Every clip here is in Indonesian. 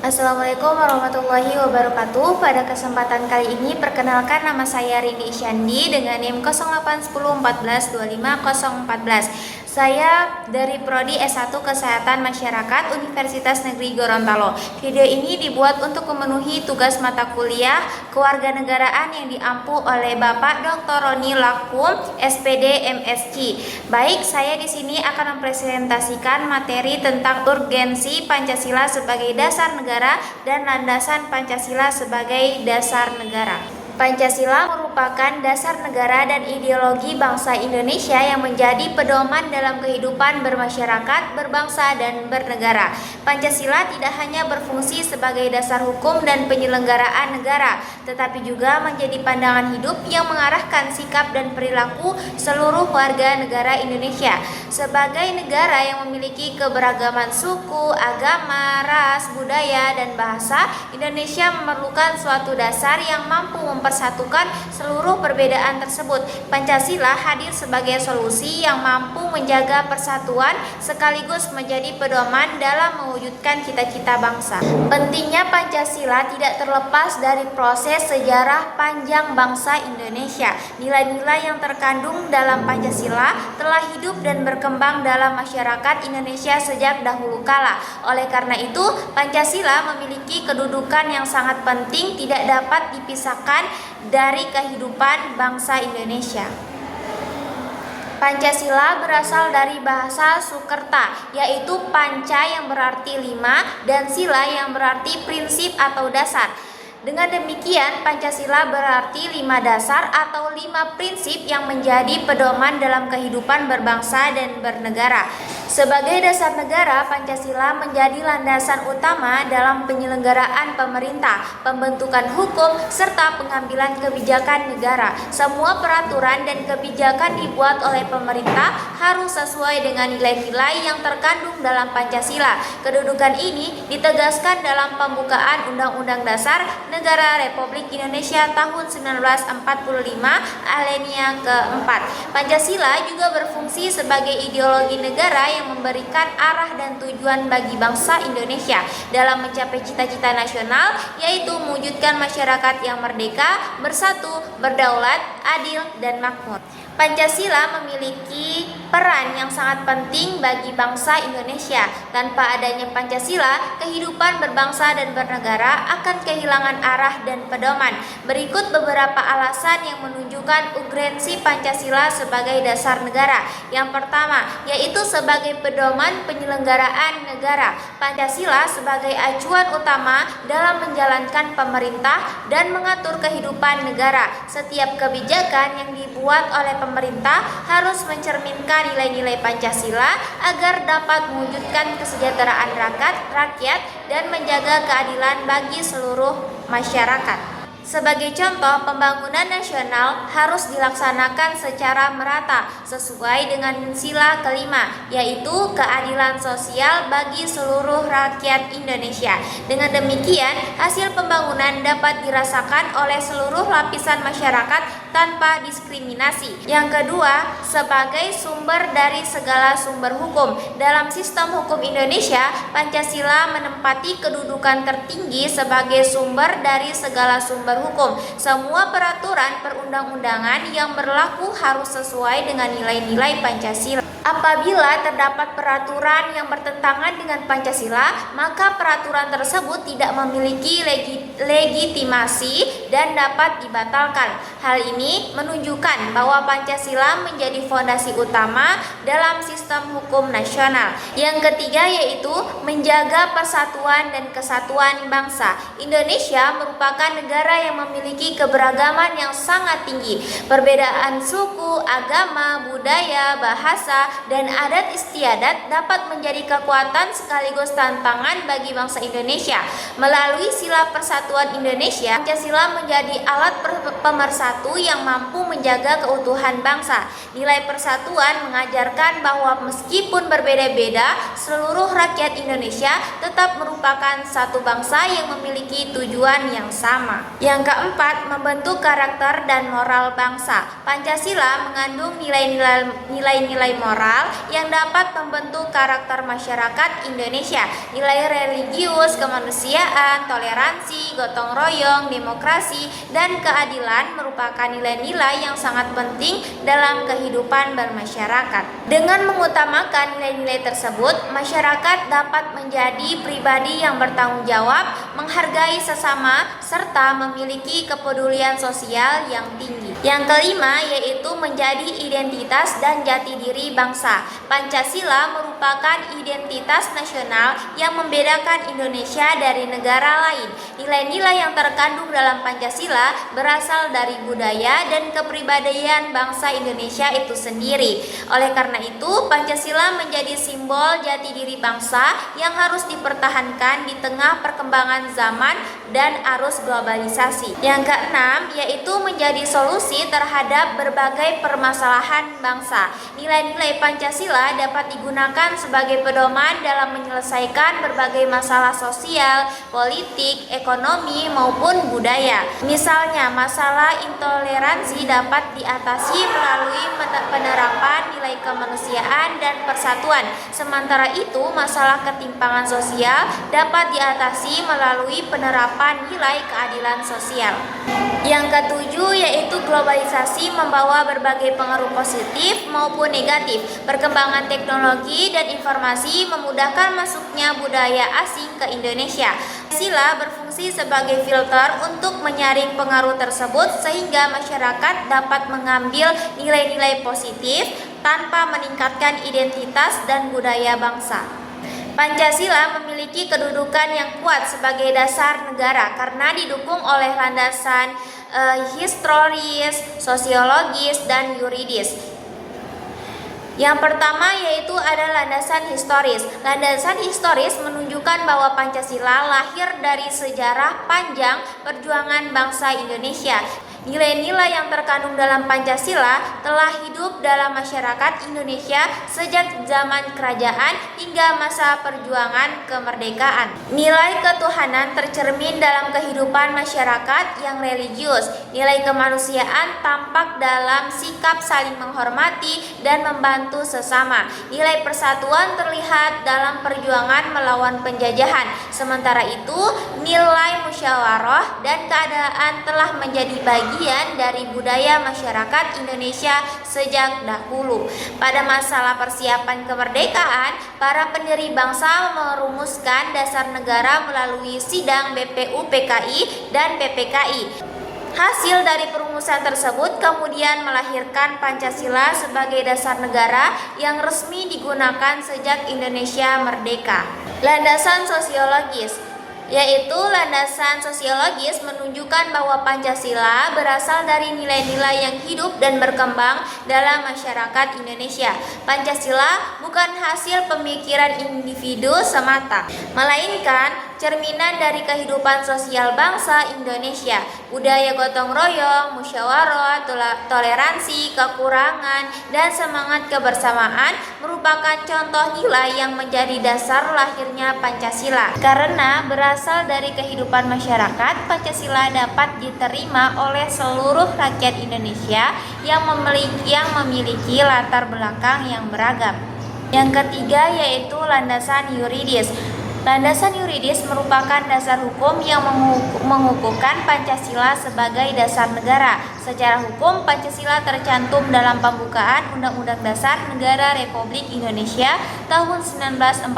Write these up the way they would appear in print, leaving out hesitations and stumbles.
Assalamualaikum warahmatullahi wabarakatuh. Pada kesempatan kali ini perkenalkan, nama saya Rindi Isyandi dengan NIM 0810142514. Saya dari Prodi S1 Kesehatan Masyarakat Universitas Negeri Gorontalo. Video ini dibuat untuk memenuhi tugas mata kuliah Kewarganegaraan yang diampu oleh Bapak Dr. Roni Lakum, SPD MSc. Baik, saya di sini akan mempresentasikan materi tentang urgensi Pancasila sebagai dasar negara dan landasan Pancasila sebagai dasar negara. Pancasila merupakan dasar negara dan ideologi bangsa Indonesia yang menjadi pedoman dalam kehidupan bermasyarakat, berbangsa, dan bernegara. Pancasila tidak hanya berfungsi sebagai dasar hukum dan penyelenggaraan negara, tetapi juga menjadi pandangan hidup yang mengarahkan sikap dan perilaku seluruh warga negara Indonesia. Sebagai negara yang memiliki keberagaman suku, agama, ras, budaya, dan bahasa, Indonesia memerlukan suatu dasar yang mampu mempersatukan seluruh perbedaan tersebut. Pancasila hadir sebagai solusi yang mampu menjaga persatuan sekaligus menjadi pedoman dalam mewujudkan cita-cita bangsa. Pentingnya Pancasila tidak terlepas dari proses sejarah panjang bangsa Indonesia. Nilai-nilai yang terkandung dalam Pancasila telah hidup dan berkembang dalam masyarakat Indonesia sejak dahulu kala. Oleh karena itu, Pancasila memiliki kedudukan yang sangat penting, tidak dapat dipisahkan dari kehidupan bangsa Indonesia. Pancasila berasal dari bahasa Sukerta, yaitu panca yang berarti lima dan sila yang berarti prinsip atau dasar. Dengan demikian, Pancasila berarti 5 dasar atau 5 prinsip yang menjadi pedoman dalam kehidupan berbangsa dan bernegara. Sebagai dasar negara, Pancasila menjadi landasan utama dalam penyelenggaraan pemerintah, pembentukan hukum, serta pengambilan kebijakan negara. Semua peraturan dan kebijakan dibuat oleh pemerintah harus sesuai dengan nilai-nilai yang terkandung dalam Pancasila. Kedudukan ini ditegaskan dalam pembukaan Undang-Undang Dasar Negara Republik Indonesia tahun 1945 alinea keempat. Pancasila juga berfungsi sebagai ideologi negara yang memberikan arah dan tujuan bagi bangsa Indonesia dalam mencapai cita-cita nasional, yaitu mewujudkan masyarakat yang merdeka, bersatu, berdaulat, adil, dan makmur. Pancasila memiliki peran yang sangat penting bagi bangsa Indonesia. Tanpa adanya Pancasila, kehidupan berbangsa dan bernegara akan kehilangan arah dan pedoman. Berikut beberapa alasan yang menunjukkan urgensi Pancasila sebagai dasar negara. Yang pertama, yaitu sebagai pedoman penyelenggaraan negara. Pancasila sebagai acuan utama dalam menjalankan pemerintah dan mengatur kehidupan negara. Setiap kebijakan yang dibuat oleh pemerintah harus mencerminkan nilai-nilai Pancasila agar dapat mewujudkan kesejahteraan rakyat dan menjaga keadilan bagi seluruh masyarakat. Sebagai contoh, pembangunan nasional harus dilaksanakan secara merata sesuai dengan sila kelima, yaitu keadilan sosial bagi seluruh rakyat Indonesia. Dengan demikian, hasil pembangunan dapat dirasakan oleh seluruh lapisan masyarakat tanpa diskriminasi. Yang kedua, sebagai sumber dari segala sumber hukum. Dalam sistem hukum Indonesia, Pancasila menempati kedudukan tertinggi sebagai sumber dari segala sumber hukum. Semua peraturan perundang-undangan yang berlaku harus sesuai dengan nilai-nilai Pancasila. Apabila terdapat peraturan yang bertentangan dengan Pancasila, maka peraturan tersebut tidak memiliki legitimasi dan dapat dibatalkan. Hal ini menunjukkan bahwa Pancasila menjadi fondasi utama dalam sistem hukum nasional. Yang ketiga yaitu menjaga persatuan dan kesatuan bangsa. Indonesia merupakan negara yang memiliki keberagaman yang sangat tinggi. Perbedaan suku, agama, budaya, bahasa, dan adat istiadat dapat menjadi kekuatan sekaligus tantangan bagi bangsa Indonesia. Melalui sila persatuan Indonesia, Pancasila menjadi alat pemersatu yang mampu menjaga keutuhan bangsa. Nilai persatuan mengajarkan bahwa meskipun berbeda-beda, seluruh rakyat Indonesia tetap merupakan satu bangsa yang memiliki tujuan yang sama. Yang Yang keempat, membentuk karakter dan moral bangsa. Pancasila mengandung nilai-nilai moral yang dapat membentuk karakter masyarakat Indonesia. Nilai religius, kemanusiaan, toleransi, gotong royong, demokrasi, dan keadilan merupakan nilai-nilai yang sangat penting dalam kehidupan bermasyarakat. Dengan mengutamakan nilai-nilai tersebut, masyarakat dapat menjadi pribadi yang bertanggung jawab, menghargai sesama, serta memiliki kepedulian sosial yang tinggi. Yang kelima yaitu menjadi identitas dan jati diri bangsa. Pancasila merupakan identitas nasional yang membedakan Indonesia dari negara lain. Nilai-nilai yang terkandung dalam Pancasila berasal dari budaya dan kepribadian bangsa Indonesia itu sendiri. Oleh karena itu, Pancasila menjadi simbol jati diri bangsa yang harus dipertahankan di tengah perkembangan zaman dan arus globalisasi. Yang keenam yaitu menjadi solusi terhadap berbagai permasalahan bangsa. Nilai-nilai Pancasila dapat digunakan sebagai pedoman dalam menyelesaikan berbagai masalah sosial, politik, ekonomi maupun budaya. Misalnya, masalah intoleransi dapat diatasi melalui penerapan nilai kemanusiaan dan persatuan. Sementara itu, masalah ketimpangan sosial dapat diatasi melalui penerapan nilai keadilan sosial. Yang ketujuh yaitu globalisasi membawa berbagai pengaruh positif maupun negatif. Perkembangan teknologi dan informasi memudahkan masuknya budaya asing ke Indonesia. Pancasila berfungsi sebagai filter untuk menyaring pengaruh tersebut sehingga masyarakat dapat mengambil nilai-nilai positif tanpa meningkatkan identitas dan budaya bangsa. Pancasila memiliki kedudukan yang kuat sebagai dasar negara karena didukung oleh landasan historis, sosiologis, dan yuridis. Yang pertama yaitu ada landasan historis. Landasan historis menunjukkan bahwa Pancasila lahir dari sejarah panjang perjuangan bangsa Indonesia. Nilai-nilai yang terkandung dalam Pancasila telah hidup dalam masyarakat Indonesia sejak zaman kerajaan hingga masa perjuangan kemerdekaan. Nilai ketuhanan tercermin dalam kehidupan masyarakat yang religius. Nilai kemanusiaan tampak dalam sikap saling menghormati dan membantu sesama. Nilai persatuan terlihat dalam perjuangan melawan penjajahan. Sementara itu, nilai musyawarah dan keadaan telah menjadi bagian dari budaya masyarakat Indonesia sejak dahulu. Pada masalah persiapan kemerdekaan, para pendiri bangsa merumuskan dasar negara melalui sidang BPUPKI dan PPKI. Hasil dari perumusan tersebut kemudian melahirkan Pancasila sebagai dasar negara yang resmi digunakan sejak Indonesia merdeka. Landasan sosiologis yaitu landasan sosiologis menunjukkan bahwa Pancasila berasal dari nilai-nilai yang hidup dan berkembang dalam masyarakat Indonesia. Pancasila bukan hasil pemikiran individu semata, melainkan cerminan dari kehidupan sosial bangsa Indonesia. Budaya gotong royong, musyawarah, toleransi, kekurangan, dan semangat kebersamaan merupakan contoh nilai yang menjadi dasar lahirnya Pancasila. Karena berasal dari kehidupan masyarakat, Pancasila dapat diterima oleh seluruh rakyat Indonesia yang memiliki latar belakang yang beragam. Yang ketiga yaitu landasan yuridis. Landasan yuridis merupakan dasar hukum yang mengukuhkan Pancasila sebagai dasar negara. Secara hukum, Pancasila tercantum dalam pembukaan Undang-Undang Dasar Negara Republik Indonesia tahun 1945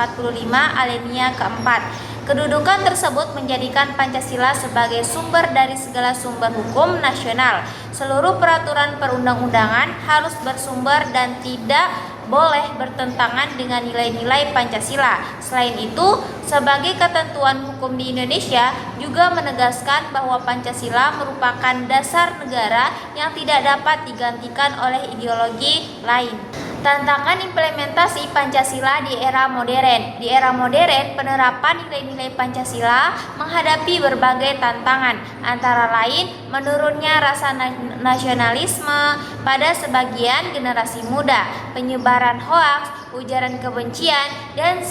alinea keempat. Kedudukan tersebut menjadikan Pancasila sebagai sumber dari segala sumber hukum nasional. Seluruh peraturan perundang-undangan harus bersumber dan tidak boleh bertentangan dengan nilai-nilai Pancasila. Selain itu, sebagai ketentuan hukum di Indonesia juga menegaskan bahwa Pancasila merupakan dasar negara yang tidak dapat digantikan oleh ideologi lain. Tantangan implementasi Pancasila di era modern. Di era modern, penerapan nilai-nilai Pancasila menghadapi berbagai tantangan, antara lain menurunnya rasa nasionalisme pada sebagian generasi muda, penyebaran hoaks, ujaran kebencian, dan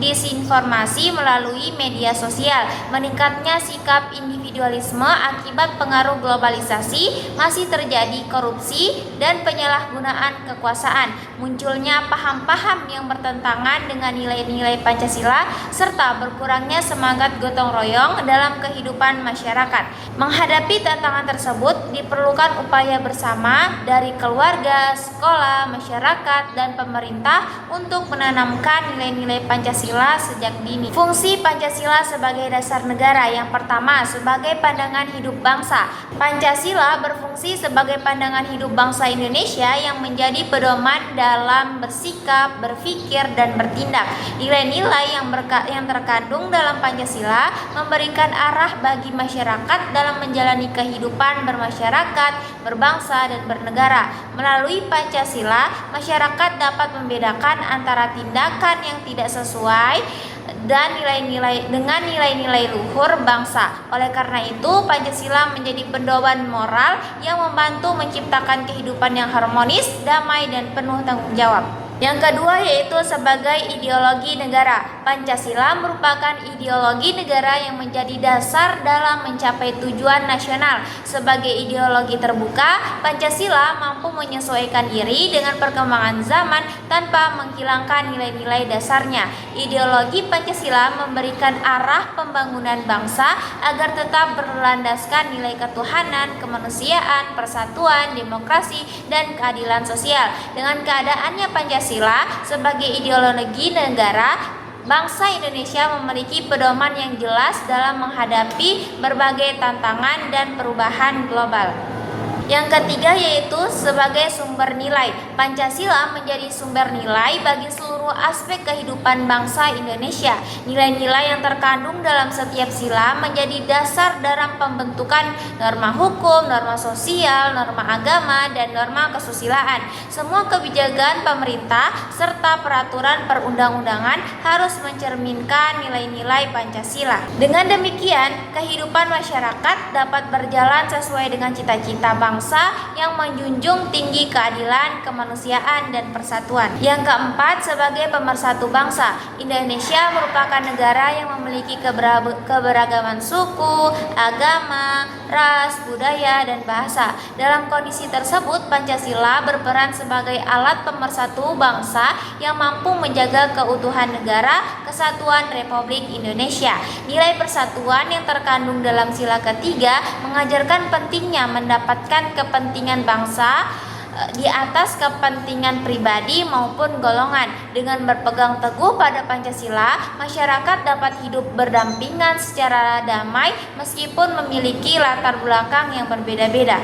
disinformasi melalui media sosial, meningkatnya sikap individu individualisme akibat pengaruh globalisasi, masih terjadi korupsi dan penyalahgunaan kekuasaan, munculnya paham-paham yang bertentangan dengan nilai-nilai Pancasila, serta berkurangnya semangat gotong royong dalam kehidupan masyarakat. Menghadapi tantangan tersebut diperlukan upaya bersama dari keluarga, sekolah, masyarakat, dan pemerintah untuk menanamkan nilai-nilai Pancasila sejak dini. Fungsi Pancasila sebagai dasar negara. Yang pertama, sebagai pandangan hidup bangsa. Pancasila berfungsi sebagai pandangan hidup bangsa Indonesia yang menjadi pedoman dalam bersikap, berpikir, dan bertindak. Nilai-nilai yang terkandung dalam Pancasila memberikan arah bagi masyarakat dalam menjalani kehidupan bermasyarakat, berbangsa, dan bernegara. Melalui Pancasila, masyarakat dapat membedakan antara tindakan yang tidak sesuai dan nilai-nilai luhur bangsa. Oleh karena itu, Pancasila menjadi pedoman moral yang membantu menciptakan kehidupan yang harmonis, damai, dan penuh tanggung jawab. Yang kedua yaitu sebagai ideologi negara. Pancasila merupakan ideologi negara yang menjadi dasar dalam mencapai tujuan nasional. Sebagai ideologi terbuka, Pancasila mampu menyesuaikan diri dengan perkembangan zaman tanpa menghilangkan nilai-nilai dasarnya. Ideologi Pancasila memberikan arah pembangunan bangsa agar tetap berlandaskan nilai ketuhanan, kemanusiaan, persatuan, demokrasi, dan keadilan sosial. Dengan keadaannya Pancasila sebagai ideologi negara, bangsa Indonesia memiliki pedoman yang jelas dalam menghadapi berbagai tantangan dan perubahan global. Yang ketiga yaitu sebagai sumber nilai. Pancasila menjadi sumber nilai bagi seluruh aspek kehidupan bangsa Indonesia. Nilai-nilai yang terkandung dalam setiap sila menjadi dasar dalam pembentukan norma hukum, norma sosial, norma agama, dan norma kesusilaan. Semua kebijakan pemerintah serta peraturan perundang-undangan harus mencerminkan nilai-nilai Pancasila. Dengan demikian, kehidupan masyarakat dapat berjalan sesuai dengan cita-cita bangsa yang menjunjung tinggi keadilan, kemanusiaan, dan persatuan. Yang keempat, sebagai pemersatu bangsa. Indonesia merupakan negara yang memiliki keberagaman suku, agama, ras, budaya, dan bahasa. Dalam kondisi tersebut, Pancasila berperan sebagai alat pemersatu bangsa yang mampu menjaga keutuhan negara, kesatuan Republik Indonesia. Nilai persatuan yang terkandung dalam sila ketiga mengajarkan pentingnya mendapatkan kepentingan bangsa di atas kepentingan pribadi maupun golongan. Dengan berpegang teguh pada Pancasila, masyarakat dapat hidup berdampingan secara damai meskipun memiliki latar belakang yang berbeda-beda.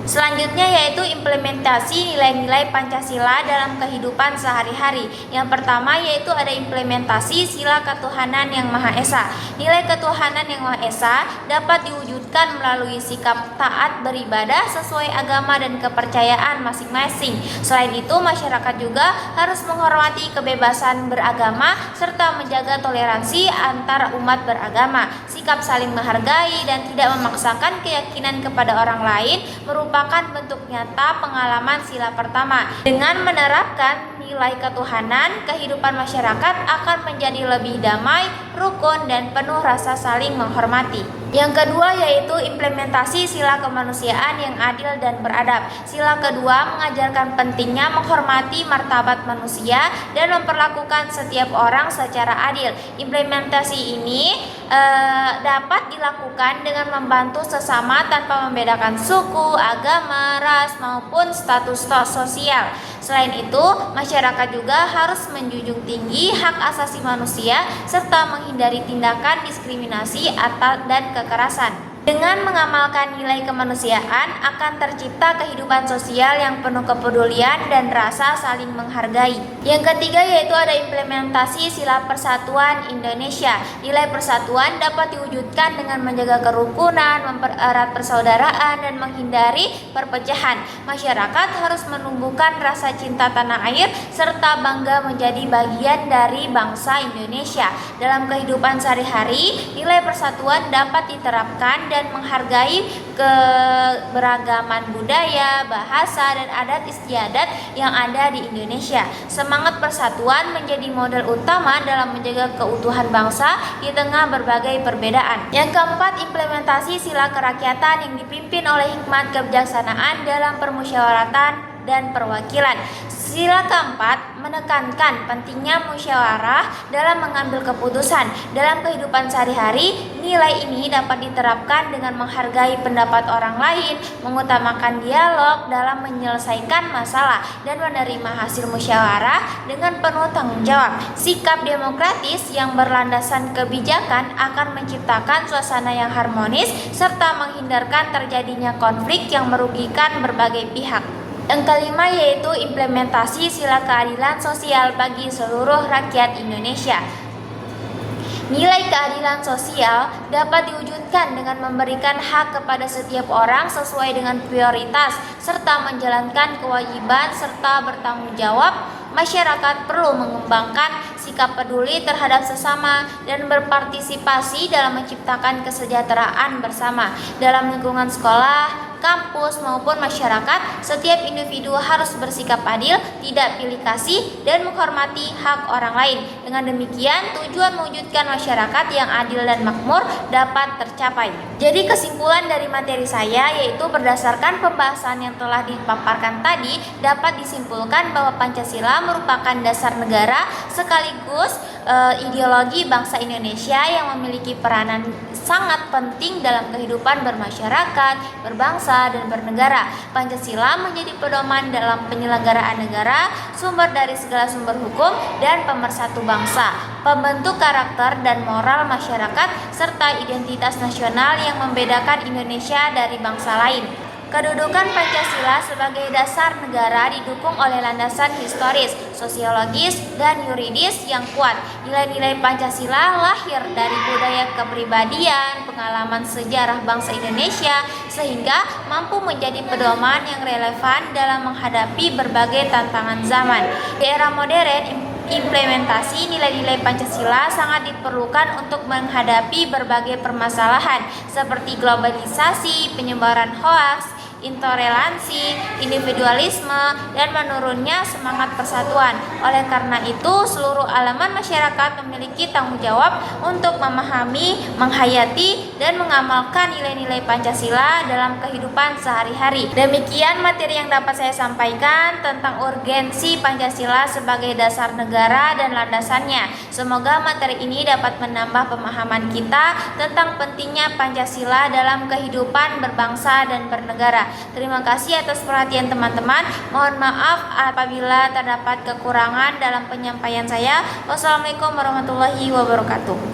Selanjutnya yaitu implementasi nilai-nilai Pancasila dalam kehidupan sehari-hari. Yang pertama yaitu ada implementasi sila ketuhanan yang Maha Esa. Nilai ketuhanan yang Maha Esa dapat diwujudkan melalui sikap taat beribadah sesuai agama dan kepercayaan masing-masing. Selain itu, masyarakat juga harus menghormati kebebasan beragama serta menjaga toleransi antar umat beragama. Sikap saling menghargai dan tidak memaksakan keyakinan kepada orang lain merupakan bentuk nyata pengalaman sila pertama. Dengan menerapkan nilai ketuhanan, kehidupan masyarakat akan menjadi lebih damai, rukun, dan penuh rasa saling menghormati. Yang kedua yaitu implementasi sila kemanusiaan yang adil dan beradab. Sila kedua mengajarkan pentingnya menghormati martabat manusia dan memperlakukan setiap orang secara adil. Implementasi ini dapat dilakukan dengan membantu sesama tanpa membedakan suku, agama, ras, maupun status sosial. Selain itu, masyarakat juga harus menjunjung tinggi hak asasi manusia serta menghindari tindakan diskriminasi dan kekerasan. Dengan mengamalkan nilai kemanusiaan akan tercipta kehidupan sosial yang penuh kepedulian dan rasa saling menghargai. Yang ketiga yaitu ada implementasi sila persatuan Indonesia. Nilai persatuan dapat diwujudkan dengan menjaga kerukunan, mempererat persaudaraan, dan menghindari perpecahan. Masyarakat harus menumbuhkan rasa cinta tanah air serta bangga menjadi bagian dari bangsa Indonesia. Dalam kehidupan sehari-hari, nilai persatuan dapat diterapkan dan menghargai keberagaman budaya, bahasa, dan adat istiadat yang ada di Indonesia. Semangat persatuan menjadi modal utama dalam menjaga keutuhan bangsa di tengah berbagai perbedaan. Yang keempat, implementasi sila kerakyatan yang dipimpin oleh hikmat kebijaksanaan dalam permusyawaratan dan perwakilan. Sila keempat menekankan pentingnya musyawarah dalam mengambil keputusan. Dalam kehidupan sehari-hari, nilai ini dapat diterapkan dengan menghargai pendapat orang lain, mengutamakan dialog dalam menyelesaikan masalah, dan menerima hasil musyawarah dengan penuh tanggung jawab. Sikap demokratis yang berlandasan kebijakan akan menciptakan suasana yang harmonis serta menghindarkan terjadinya konflik yang merugikan berbagai pihak. Yang kelima yaitu implementasi sila keadilan sosial bagi seluruh rakyat Indonesia. Nilai keadilan sosial dapat diwujudkan dengan memberikan hak kepada setiap orang sesuai dengan prioritas serta menjalankan kewajiban serta bertanggung jawab. Masyarakat perlu mengembangkan sikap peduli terhadap sesama dan berpartisipasi dalam menciptakan kesejahteraan bersama. Dalam lingkungan sekolah, kampus maupun masyarakat, setiap individu harus bersikap adil, tidak pilih kasih, dan menghormati hak orang lain. Dengan demikian, tujuan mewujudkan masyarakat yang adil dan makmur dapat tercapai. Jadi kesimpulan dari materi saya yaitu berdasarkan pembahasan yang telah dipaparkan tadi, dapat disimpulkan bahwa Pancasila merupakan dasar negara sekaligus ideologi bangsa Indonesia yang memiliki peranan sangat penting dalam kehidupan bermasyarakat, berbangsa, dan bernegara. Pancasila menjadi pedoman dalam penyelenggaraan negara, sumber dari segala sumber hukum, dan pemersatu bangsa, pembentuk karakter dan moral masyarakat, serta identitas nasional yang membedakan Indonesia dari bangsa lain. Kedudukan Pancasila sebagai dasar negara didukung oleh landasan historis, sosiologis, dan yuridis yang kuat. Nilai-nilai Pancasila lahir dari budaya kepribadian, pengalaman sejarah bangsa Indonesia, sehingga mampu menjadi pedoman yang relevan dalam menghadapi berbagai tantangan zaman. Di era modern, implementasi nilai-nilai Pancasila sangat diperlukan untuk menghadapi berbagai permasalahan seperti globalisasi, penyebaran hoaks, intoleransi, individualisme, dan menurunnya semangat persatuan. Oleh karena itu, seluruh elemen masyarakat memiliki tanggung jawab untuk memahami, menghayati, dan mengamalkan nilai-nilai Pancasila dalam kehidupan sehari-hari. Demikian materi yang dapat saya sampaikan tentang urgensi Pancasila sebagai dasar negara dan landasannya. Semoga materi ini dapat menambah pemahaman kita tentang pentingnya Pancasila dalam kehidupan berbangsa dan bernegara. Terima kasih atas perhatian teman-teman. Mohon maaf apabila terdapat kekurangan dalam penyampaian saya. Wassalamualaikum warahmatullahi wabarakatuh.